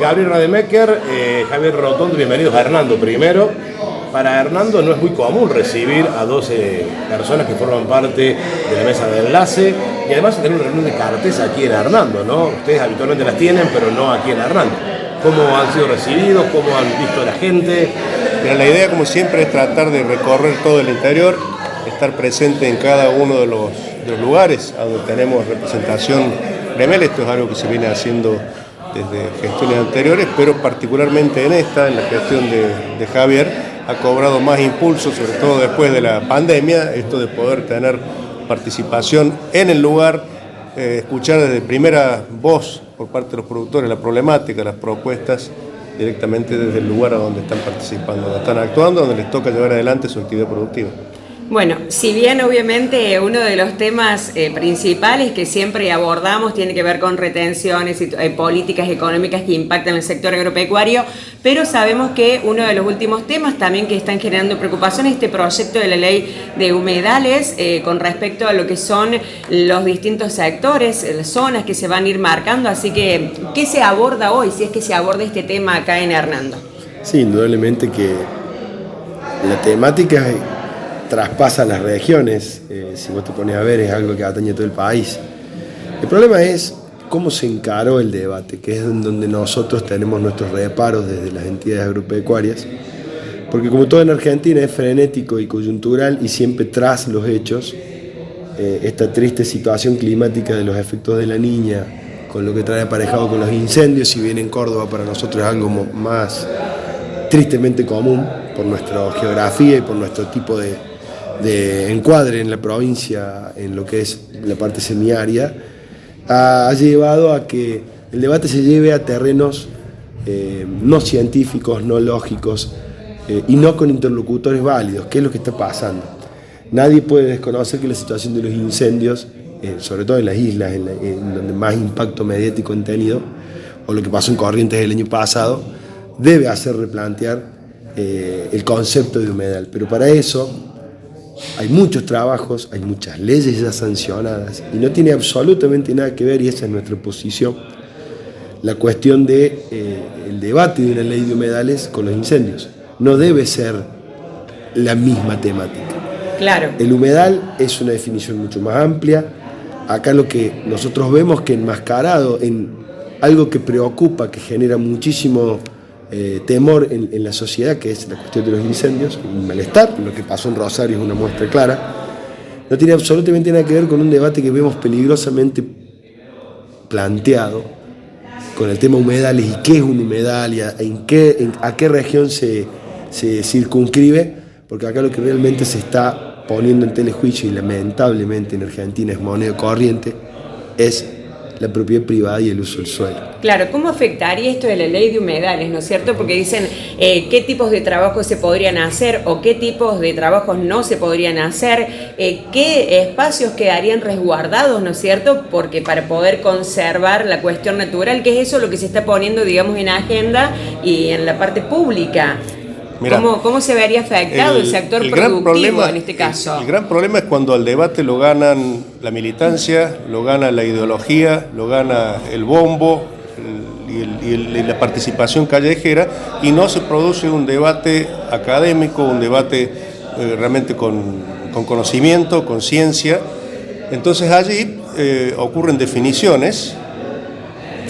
Gabriel Rademacher, Javier Rotondo, bienvenidos a Hernando. Primero, para Hernando no es muy común recibir a 12 personas que forman parte de la mesa de enlace y además tener una reunión de cartes aquí en Hernando, ¿no? Ustedes habitualmente las tienen, pero no aquí en Hernando. ¿Cómo han sido recibidos? ¿Cómo han visto la gente? Mira, la idea, como siempre, es tratar de recorrer todo el interior, estar presente en cada uno de los lugares a donde tenemos representación gremial. Esto es algo que se viene haciendo desde gestiones anteriores, pero particularmente en esta, en la gestión de Javier, ha cobrado más impulso, sobre todo después de la pandemia, esto de poder tener participación en el lugar, escuchar desde primera voz por parte de los productores la problemática, las propuestas, directamente desde el lugar a donde están participando, donde están actuando, donde les toca llevar adelante su actividad productiva. Bueno, si bien obviamente uno de los temas principales que siempre abordamos tiene que ver con retenciones y políticas económicas que impactan el sector agropecuario, pero sabemos que uno de los últimos temas también que están generando preocupación es este proyecto de la ley de humedales con respecto a lo que son los distintos sectores, las zonas que se van a ir marcando, así que ¿qué se aborda hoy, si es que se aborda este tema acá en Hernando? Sí, indudablemente que la temática traspasa las regiones, si vos te pones a ver es algo que atañe a todo el país. El problema es cómo se encaró el debate, que es donde nosotros tenemos nuestros reparos desde las entidades agropecuarias, porque como todo en Argentina es frenético y coyuntural y siempre tras los hechos, esta triste situación climática de los efectos de la Niña, con lo que trae aparejado con los incendios, si bien en Córdoba para nosotros es algo más tristemente común por nuestra geografía y por nuestro tipo de encuadre en la provincia, en lo que es la parte semiárida, ha llevado a que el debate se lleve a terrenos no científicos, no lógicos y no con interlocutores válidos, que es lo que está pasando. Nadie puede desconocer que la situación de los incendios, sobre todo en las islas, en donde más impacto mediático han tenido, o lo que pasó en Corrientes el año pasado, debe hacer replantear el concepto de humedal. Pero para eso hay muchos trabajos, hay muchas leyes ya sancionadas y no tiene absolutamente nada que ver, y esa es nuestra posición, la cuestión del debate de una ley de humedales con los incendios. No debe ser la misma temática. Claro. El humedal es una definición mucho más amplia. Acá lo que nosotros vemos que enmascarado en algo que preocupa, que genera muchísimo temor en la sociedad, que es la cuestión de los incendios, un malestar, lo que pasó en Rosario es una muestra clara, no tiene absolutamente nada que ver con un debate que vemos peligrosamente planteado con el tema humedales y qué es un humedal y a qué región se circunscribe, porque acá lo que realmente se está poniendo en telejuicio y lamentablemente en Argentina es moneda corriente, es la propiedad privada y el uso del suelo. Claro, ¿cómo afectaría esto de la ley de humedales, no es cierto? Porque dicen qué tipos de trabajos se podrían hacer o qué tipos de trabajos no se podrían hacer, qué espacios quedarían resguardados, ¿no es cierto? Porque para poder conservar la cuestión natural, que es eso lo que se está poniendo, digamos, en agenda y en la parte pública. Mirá, ¿Cómo se vería afectado el sector productivo en este caso? El gran problema es cuando al debate lo ganan la militancia, lo gana la ideología, lo gana el bombo y la participación callejera, y no se produce un debate académico, un debate realmente con conocimiento, con ciencia. Entonces allí ocurren definiciones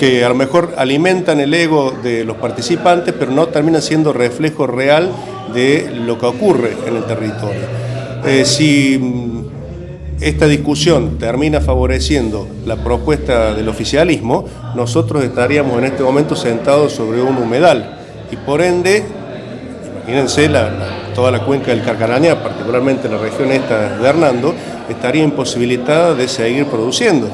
que a lo mejor alimentan el ego de los participantes, pero no terminan siendo reflejo real de lo que ocurre en el territorio. Si esta discusión termina favoreciendo la propuesta del oficialismo, nosotros estaríamos en este momento sentados sobre un humedal y por ende, imagínense toda la cuenca del Carcarañá, particularmente la región esta de Hernando, estaría imposibilitada de seguir produciendo.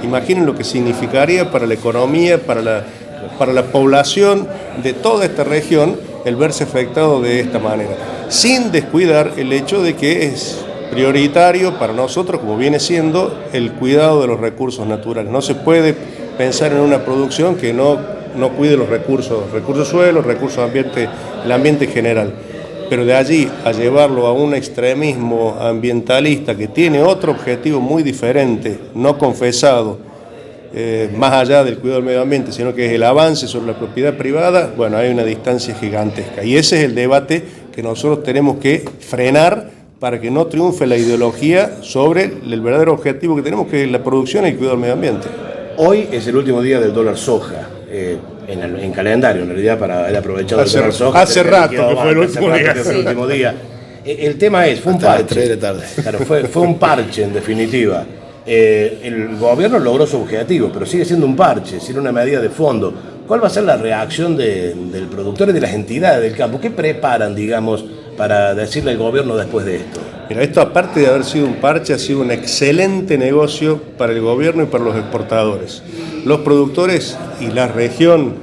Imaginen lo que significaría para la economía, para la población de toda esta región el verse afectado de esta manera, sin descuidar el hecho de que es prioritario para nosotros, como viene siendo, el cuidado de los recursos naturales. No se puede pensar en una producción que no cuide los recursos suelos, recursos ambiente, el ambiente en general. Pero de allí a llevarlo a un extremismo ambientalista que tiene otro objetivo muy diferente, no confesado, más allá del cuidado del medio ambiente, sino que es el avance sobre la propiedad privada, bueno, hay una distancia gigantesca. Y ese es el debate que nosotros tenemos que frenar para que no triunfe la ideología sobre el verdadero objetivo que tenemos, que es la producción y el cuidado del medio ambiente. Hoy es el último día del dólar soja, en calendario, en realidad, para haber aprovechado el dólar soja. Hace rato que fue el último día. El tema es, fue un parche. 3 de la tarde. Claro, fue un parche, en definitiva. El gobierno logró su objetivo, pero sigue siendo un parche, sin una medida de fondo. ¿Cuál va a ser la reacción del productor y de las entidades del campo? ¿Qué preparan, digamos, para decirle al gobierno después de esto? Mira, esto aparte de haber sido un parche, ha sido un excelente negocio para el gobierno y para los exportadores. Los productores y la región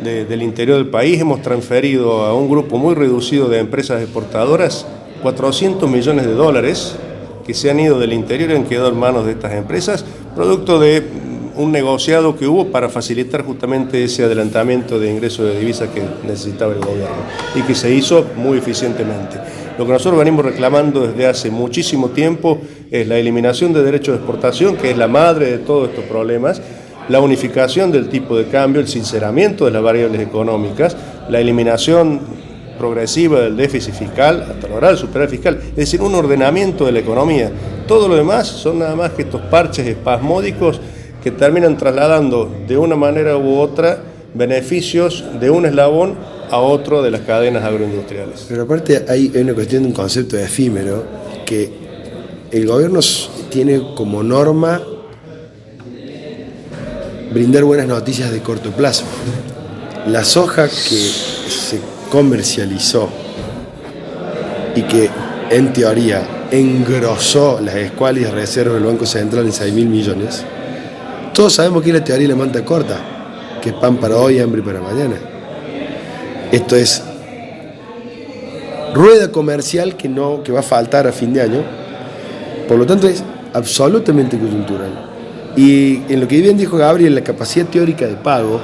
del interior del país hemos transferido a un grupo muy reducido de empresas exportadoras $400 millones que se han ido del interior y han quedado en manos de estas empresas, producto de un negociado que hubo para facilitar justamente ese adelantamiento de ingresos de divisas que necesitaba el gobierno y que se hizo muy eficientemente. Lo que nosotros venimos reclamando desde hace muchísimo tiempo es la eliminación de derechos de exportación, que es la madre de todos estos problemas, la unificación del tipo de cambio, el sinceramiento de las variables económicas, la eliminación progresiva del déficit fiscal hasta lograr el superávit fiscal, es decir, un ordenamiento de la economía. Todo lo demás son nada más que estos parches espasmódicos que terminan trasladando de una manera u otra beneficios de un eslabón a otro de las cadenas agroindustriales. Pero aparte hay una cuestión de un concepto efímero que el gobierno tiene como norma brindar buenas noticias de corto plazo. La soja que se comercializó y que en teoría engrosó las escuálidas reservas del Banco Central en 6.000 millones, todos sabemos que es la teoría de la manta corta, que es pan para hoy, hambre para mañana. Esto es rueda comercial que va a faltar a fin de año, por lo tanto es absolutamente coyuntural. Y en lo que bien dijo Gabriel, la capacidad teórica de pago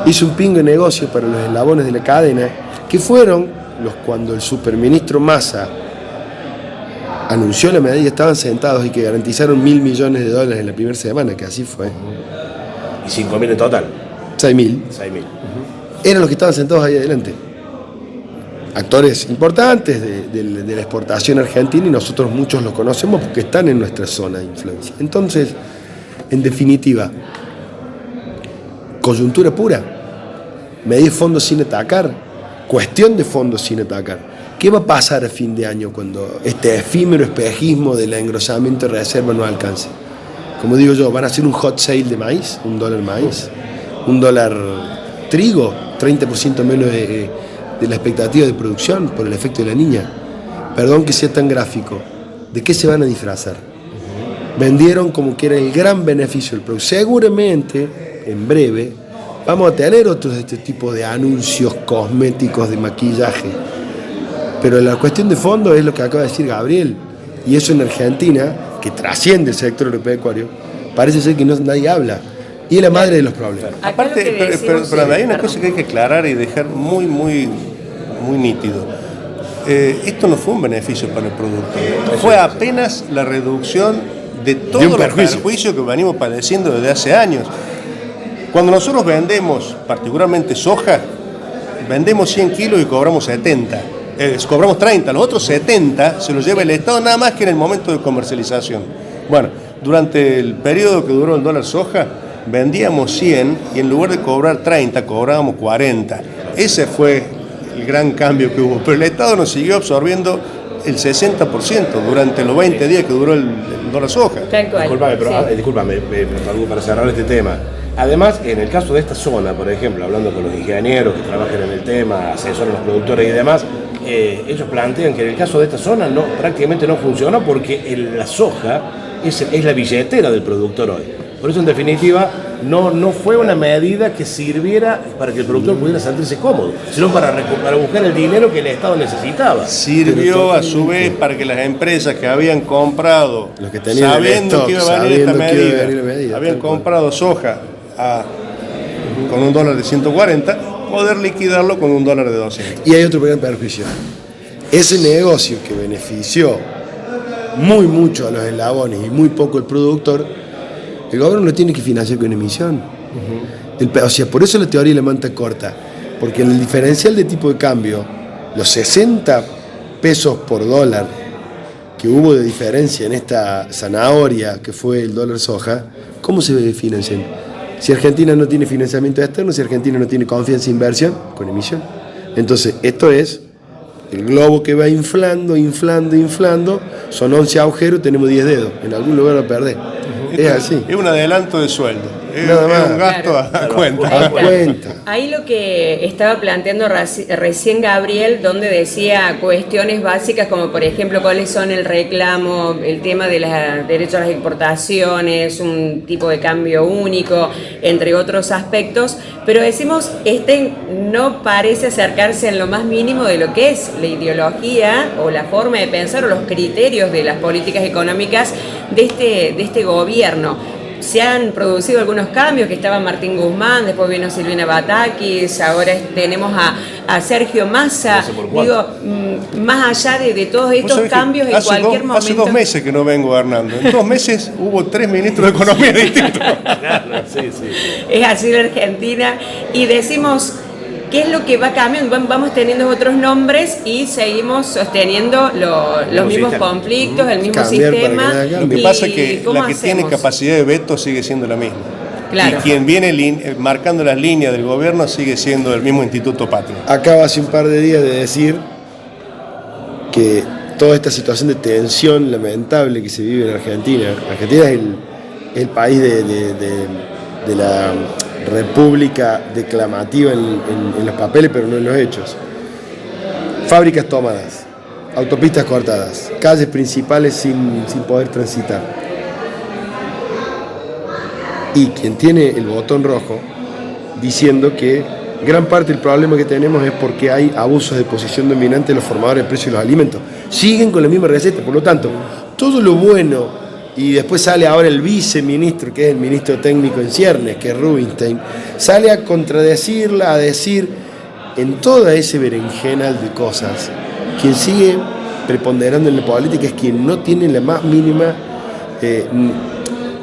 hizo un pingo de negocio para los eslabones de la cadena, que fueron los cuando el superministro Massa anunció la medida, estaban sentados y que garantizaron $1.000 millones en la primera semana, que así fue. ¿Y 5.000 en total? 6.000. 6.000. Eran los que estaban sentados ahí adelante. Actores importantes de la exportación argentina, y nosotros muchos los conocemos porque están en nuestra zona de influencia. Entonces, en definitiva, coyuntura pura, medir fondos sin atacar, cuestión de fondos sin atacar. ¿Qué va a pasar a fin de año cuando este efímero espejismo del engrosamiento de reserva no alcance? Como digo yo, van a hacer un hot sale de maíz, $1 maíz, $1 trigo, 30% menos de la expectativa de producción por el efecto de la niña. Perdón que sea tan gráfico, ¿de qué se van a disfrazar? Vendieron como que era el gran beneficio del producto. Seguramente, en breve, vamos a tener otros de este tipo de anuncios cosméticos de maquillaje. Pero la cuestión de fondo es lo que acaba de decir Gabriel. Y eso en Argentina, que trasciende el sector agropecuario, parece ser que nadie habla. Y es la madre de los problemas. Aparte, pero hay una cosa que hay que aclarar y dejar muy nítido. Esto no fue un beneficio para el productor. Fue apenas la reducción de todos los perjuicios que venimos padeciendo desde hace años. Cuando nosotros vendemos, particularmente soja, vendemos 100 kilos y cobramos 70. Cobramos 30, los otros 70 se los lleva el Estado nada más que en el momento de comercialización. Bueno, durante el periodo que duró el dólar soja, vendíamos 100 y en lugar de cobrar 30, cobrábamos 40. Ese fue el gran cambio que hubo. Pero el Estado nos siguió absorbiendo el 60% durante los 20 días que duró el dólar soja. Discúlpame, para cerrar este tema. Además, en el caso de esta zona, por ejemplo, hablando con los ingenieros que trabajan en el tema, asesoran a los productores y demás, ellos plantean que en el caso de esta zona prácticamente no funciona porque la soja es la billetera del productor hoy. Por eso, en definitiva, no fue una medida que sirviera para que el productor pudiera sentirse cómodo, sino para buscar el dinero que el Estado necesitaba. Sirvió a su vez para que las empresas que habían comprado, sabiendo que iba a venir esta medida, habían comprado soja con $1 de 140, poder liquidarlo con $1 de 200. Y hay otro gran perjuicio. Ese negocio que benefició mucho a los eslabones y muy poco al productor, El gobierno lo tiene que financiar con emisión. O sea, por eso la teoría de la manta corta. Porque en el diferencial de tipo de cambio, los 60 pesos por dólar que hubo de diferencia en esta zanahoria que fue el dólar soja, ¿cómo se financian? Si Argentina no tiene financiamiento externo, si Argentina no tiene confianza en inversión, con emisión. Entonces, esto es el globo que va inflando, son 11 agujeros, tenemos 10 dedos, en algún lugar va a perder. Es así. Es un adelanto de sueldo, es un gasto a cuenta. Ahí lo que estaba planteando recién Gabriel, donde decía cuestiones básicas como por ejemplo cuáles son el reclamo, el tema de los derechos a las exportaciones, un tipo de cambio único, entre otros aspectos, pero decimos, no parece acercarse en lo más mínimo de lo que es la ideología o la forma de pensar o los criterios de las políticas económicas de este gobierno. Se han producido algunos cambios, que estaba Martín Guzmán, después vino Silvina Batakis, ahora tenemos a Sergio Massa. Digo, más allá de todos estos cambios, en cualquier momento... Hace 2 meses que no vengo, Hernando. En 2 meses hubo 3 ministros de Economía distintos. Claro, sí. Es así la Argentina. Y decimos... ¿Qué es lo que va cambiando? Vamos teniendo otros nombres y seguimos sosteniendo los mismos conflictos, el mismo sistema. Lo que pasa es que la que tiene capacidad de veto sigue siendo la misma. Claro. Y quien viene marcando las líneas del gobierno sigue siendo el mismo Instituto Patria. Acaba hace un par de días de decir que toda esta situación de tensión lamentable que se vive en Argentina. Argentina es el país de la república declamativa en los papeles, pero no en los hechos. Fábricas tomadas, autopistas cortadas, calles principales sin poder transitar. Y quien tiene el botón rojo diciendo que gran parte del problema que tenemos es porque hay abusos de posición dominante de los formadores de precios de los alimentos. Siguen con la misma receta, por lo tanto, todo lo bueno. Y después sale ahora el viceministro, que es el ministro técnico en ciernes, que es Rubinstein, sale a contradecirla, a decir, en toda ese berenjenal de cosas, quien sigue preponderando en la política es quien no tiene la más mínima,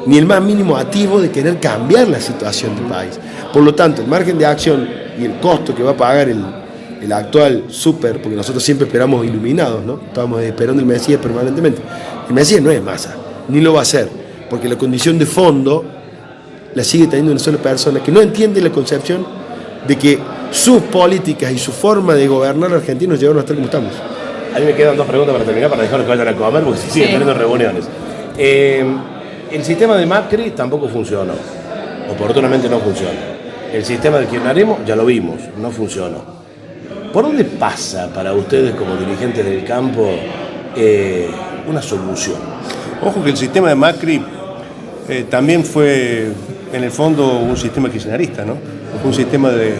ni el más mínimo atisbo de querer cambiar la situación del país. Por lo tanto, el margen de acción y el costo que va a pagar el actual súper, porque nosotros siempre esperamos iluminados, ¿no? Estamos esperando el Mesías permanentemente. El Mesías no es Massa, ni lo va a hacer, porque la condición de fondo la sigue teniendo una sola persona que no entiende la concepción de que sus políticas y su forma de gobernar a Argentina nos llevaron a estar como estamos. A mí me quedan 2 preguntas para terminar, para dejarlos que vayan a comer, porque se siguen teniendo reuniones. El sistema de Macri tampoco funcionó, oportunamente no funcionó. El sistema del kirchnerismo, ya lo vimos, no funcionó. ¿Por dónde pasa para ustedes como dirigentes del campo una solución? Ojo que el sistema de Macri también fue, en el fondo, un sistema kirchnerista, ¿no? Un sistema de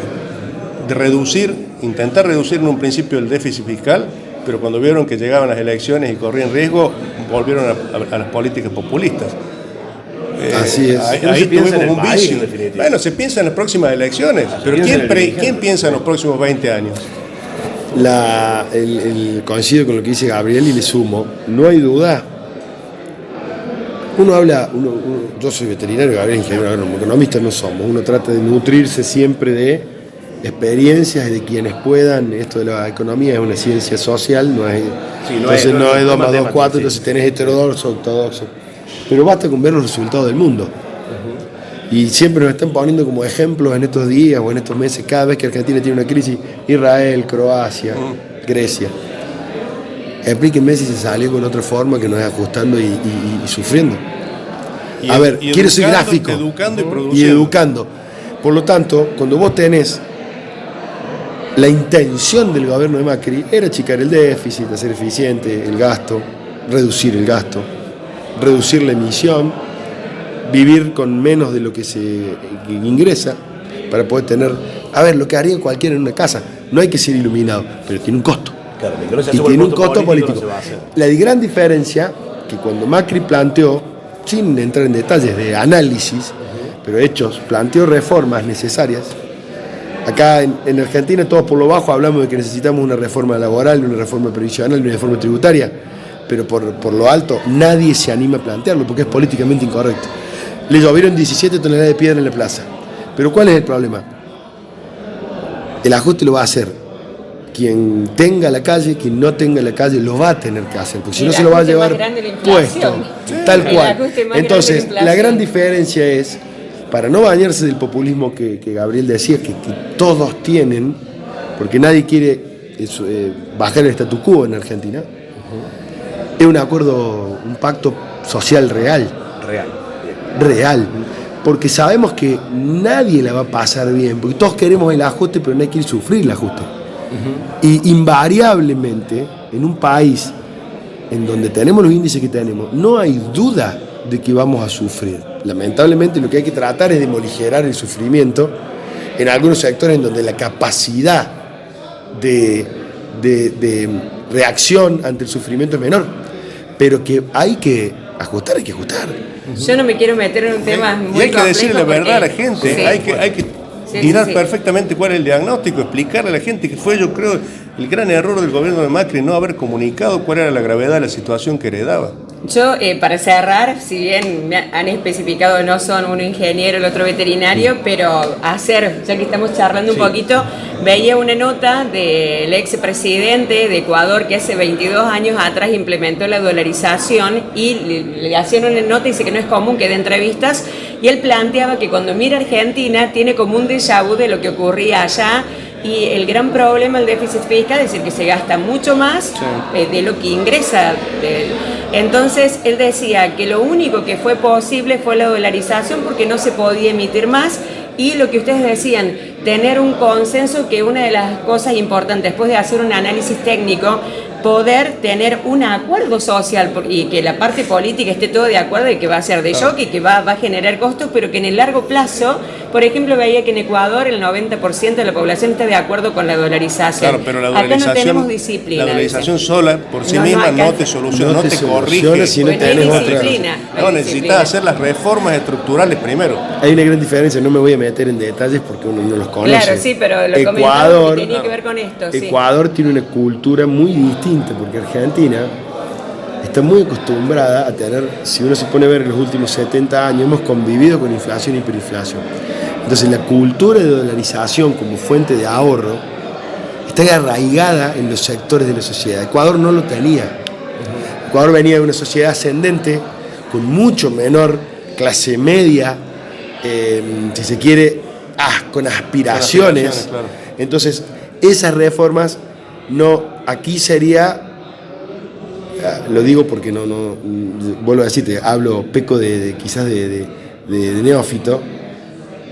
intentar reducir en un principio el déficit fiscal, pero cuando vieron que llegaban las elecciones y corrían riesgo, volvieron a las políticas populistas. Así es. Ahí tuvimos un vicio. Bueno, se piensa en las próximas elecciones, pero ¿quién piensa en los próximos 20 años? Coincido con lo que dice Gabriel y le sumo, no hay duda. Yo soy veterinario, Gabriel ingeniero agrónomo, economistas no somos, uno trata de nutrirse siempre de experiencias y de quienes puedan. Esto de la economía es una ciencia social, no es 2 más 2, 4, entonces tenés heterodoxo, ortodoxo. Pero basta con ver los resultados del mundo. Y siempre nos están poniendo como ejemplos en estos días o en estos meses, cada vez que Argentina tiene una crisis, Israel, Croacia, Grecia. Explíquenme si se salió con otra forma que nos es ajustando y sufriendo. A ver, quiero ser gráfico. Educando y produciendo. Y educando. Por lo tanto, cuando vos tenés la intención del gobierno de Macri, era achicar el déficit, hacer eficiente el gasto, reducir el gasto, reducir la emisión, vivir con menos de lo que se ingresa para poder tener, lo que haría cualquiera en una casa. No hay que ser iluminado, pero tiene un costo. Claro, y tiene un costo político. La gran diferencia que cuando Macri planteó, sin entrar en detalles de análisis, pero hechos, planteó reformas necesarias. Acá en Argentina todos por lo bajo hablamos de que necesitamos una reforma laboral, una reforma previsional, una reforma tributaria, pero por lo alto nadie se anima a plantearlo porque es políticamente incorrecto. Le llovieron 17 toneladas de piedra en la plaza. Pero ¿cuál es el problema? El ajuste lo va a hacer quien tenga la calle, quien no tenga la calle lo va a tener que hacer, porque si no se lo va a llevar puesto, tal cual. Entonces, la gran diferencia es, para no bañarse del populismo que Gabriel decía, que todos tienen, porque nadie quiere bajar el statu quo en Argentina, es un acuerdo, un pacto social real, porque sabemos que nadie la va a pasar bien, porque todos queremos el ajuste, pero nadie quiere sufrir el ajuste. Y invariablemente, en un país en donde tenemos los índices que tenemos, no hay duda de que vamos a sufrir. Lamentablemente lo que hay que tratar es de morigerar el sufrimiento en algunos sectores en donde la capacidad de reacción ante el sufrimiento es menor, pero que hay que ajustar, hay que ajustar. Yo no me quiero meter en un tema muy complejo. Y hay que decirle la verdad a la gente, sí. hay que tirar perfectamente cuál es el diagnóstico, explicarle a la gente que fue, yo creo, el gran error del gobierno de Macri no haber comunicado cuál era la gravedad de la situación que heredaba. Yo, para cerrar, si bien me han especificado no son uno ingeniero, el otro veterinario, pero ya que estamos charlando un poquito, veía una nota del expresidente de Ecuador que hace 22 años atrás implementó la dolarización y le hacían una nota y dice que no es común que dé entrevistas, y él planteaba que cuando mira Argentina tiene como un déjà vu de lo que ocurría allá. Y el gran problema del déficit fiscal es decir que se gasta mucho más de lo que ingresa. Entonces él decía que lo único que fue posible fue la dolarización porque no se podía emitir más, y lo que ustedes decían, tener un consenso, que una de las cosas importantes después de hacer un análisis técnico, poder tener un acuerdo social y que la parte política esté todo de acuerdo de que va a ser de shock y que va a generar costos, pero que en el largo plazo, por ejemplo, veía que en Ecuador el 90% de la población está de acuerdo con la dolarización. Claro, pero la dolarización, acá no tenemos disciplina. La dolarización sola por sí misma no te soluciona, no te corrige. Si no tenés disciplina. No, necesitas hacer las reformas estructurales primero. Hay una gran diferencia, no me voy a meter en detalles porque uno no los conoce. Claro, sí, pero lo Ecuador, que tenía que ver con esto. Ecuador tiene una cultura muy distinta, porque Argentina está muy acostumbrada a tener, si uno se pone a ver en los últimos 70 años, hemos convivido con inflación y hiperinflación. Entonces la cultura de dolarización como fuente de ahorro está arraigada en los sectores de la sociedad. Ecuador no lo tenía. Ecuador venía de una sociedad ascendente, con mucho menor clase media, si se quiere, con aspiraciones. Claro. Entonces, esas reformas aquí sería, lo digo porque no vuelvo a decirte, peco quizás de neófito,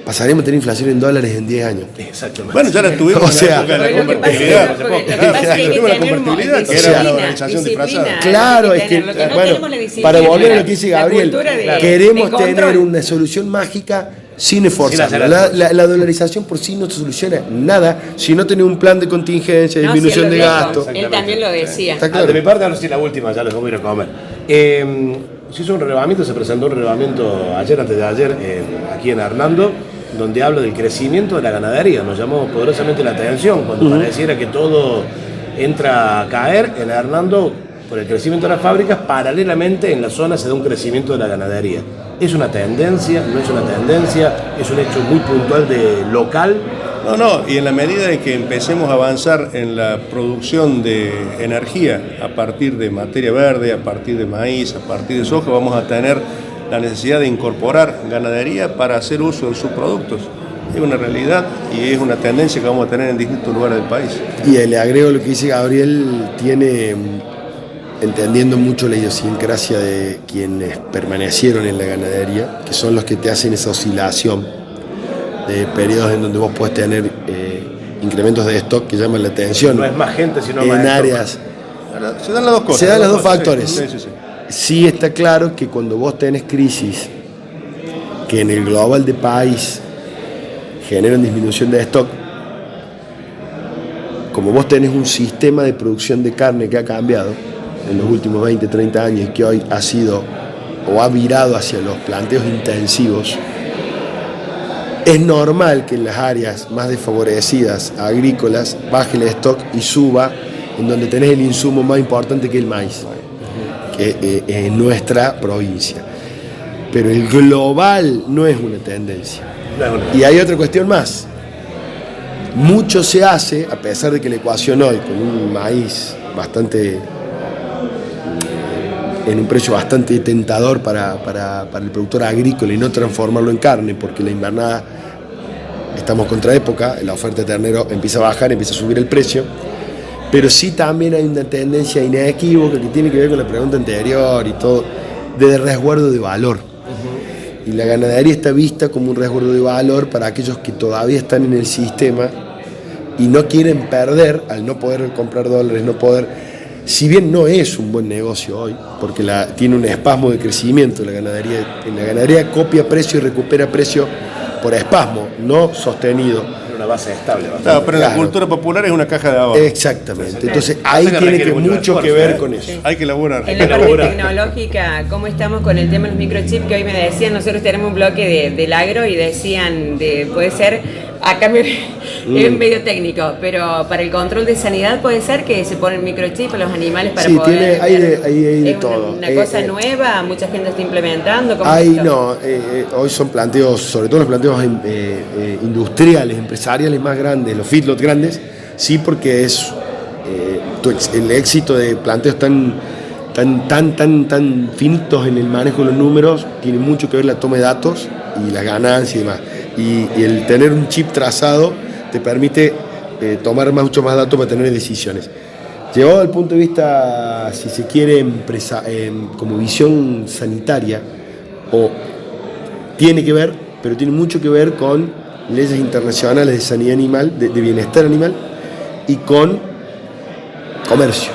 pasaremos a tener inflación en dólares en 10 años. Exactamente. Bueno, ya la tuvimos O sea, en la convertibilidad. Tuvimos la convertibilidad, que era la organización disfrazada. Claro, es que, bueno, para volver a lo que dice Gabriel, queremos tener una solución mágica sin esforzarnos. La dolarización por sí no soluciona nada si no tenés un plan de contingencia, disminución de gastos. Él también lo decía. Está claro. De mi parte, ahora sí, la última, ya les voy a ir a comer. Se hizo un relevamiento, se presentó un relevamiento antes de ayer, aquí en Hernando, donde habla del crecimiento de la ganadería. Nos llamó poderosamente la atención cuando pareciera que todo entra a caer en Hernando por el crecimiento de las fábricas. Paralelamente en la zona se da un crecimiento de la ganadería. ¿Es una tendencia? ¿No es una tendencia? ¿Es un hecho muy puntual de local? No, y en la medida de que empecemos a avanzar en la producción de energía a partir de materia verde, a partir de maíz, a partir de soja, vamos a tener la necesidad de incorporar ganadería para hacer uso de sus productos. Es una realidad y es una tendencia que vamos a tener en distintos lugares del país. Y le agrego lo que dice Gabriel, entendiendo mucho la idiosincrasia de quienes permanecieron en la ganadería, que son los que te hacen esa oscilación de periodos en donde vos podés tener incrementos de stock que llaman la atención. No es más gente, sino en más áreas. Se dan las dos cosas. Se dan los dos factores. Sí. Sí está claro que cuando vos tenés crisis que en el global de país generan disminución de stock, como vos tenés un sistema de producción de carne que ha cambiado en los últimos 20, 30 años y que hoy ha sido o ha virado hacia los planteos intensivos, es normal que en las áreas más desfavorecidas, agrícolas, baje el stock y suba en donde tenés el insumo más importante que el maíz, que es nuestra provincia. pero el global no es una tendencia. Y hay otra cuestión más. Mucho se hace, a pesar de que la ecuación hoy, con un maíz bastante en un precio bastante tentador para el productor agrícola y no transformarlo en carne, porque la invernada, estamos contra época, la oferta de ternero empieza a bajar, empieza a subir el precio, pero sí también hay una tendencia inequívoca que tiene que ver con la pregunta anterior y todo, de resguardo de valor. Y la ganadería está vista como un resguardo de valor para aquellos que todavía están en el sistema y no quieren perder, al no poder comprar dólares, no poder... Si bien no es un buen negocio hoy, porque tiene un espasmo de crecimiento la ganadería copia precio y recupera precio por espasmo, no sostenido. Una base estable. Claro, pero en la cultura popular es una caja de ahorro. Exactamente. Entonces ahí tiene mucho que ver con eso. Sí. Hay que elaborar. En la parte tecnológica, ¿cómo estamos con el tema de los microchips? Que hoy me decían, nosotros tenemos un bloque del agro y decían, puede ser, acá es medio técnico, pero para el control de sanidad puede ser que se ponen microchips a los animales para poder... Hay de todo. Una cosa nueva, mucha gente está implementando. Hoy son planteos, sobre todo los planteos industriales, empresariales más grandes, los feedlots grandes, sí, porque es el éxito de planteos tan finitos en el manejo de los números tiene mucho que ver la toma de datos y las ganancias y demás. Y el tener un chip trazado te permite tomar mucho más datos para tener decisiones. Llevado al punto de vista, si se quiere, como visión sanitaria, tiene que ver, pero tiene mucho que ver con leyes internacionales de sanidad animal, de bienestar animal, y con comercio.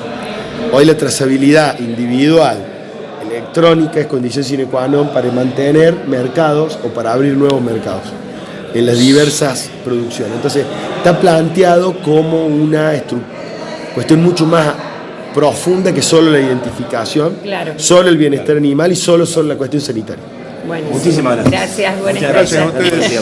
Hoy la trazabilidad individual electrónica es condición sine qua non para mantener mercados o para abrir nuevos mercados en las diversas producciones. Entonces está planteado como una cuestión mucho más profunda que solo la identificación, solo el bienestar animal y solo la cuestión sanitaria. Bueno, muchísimas gracias. Gracias, buenas Gracias a noches. ustedes.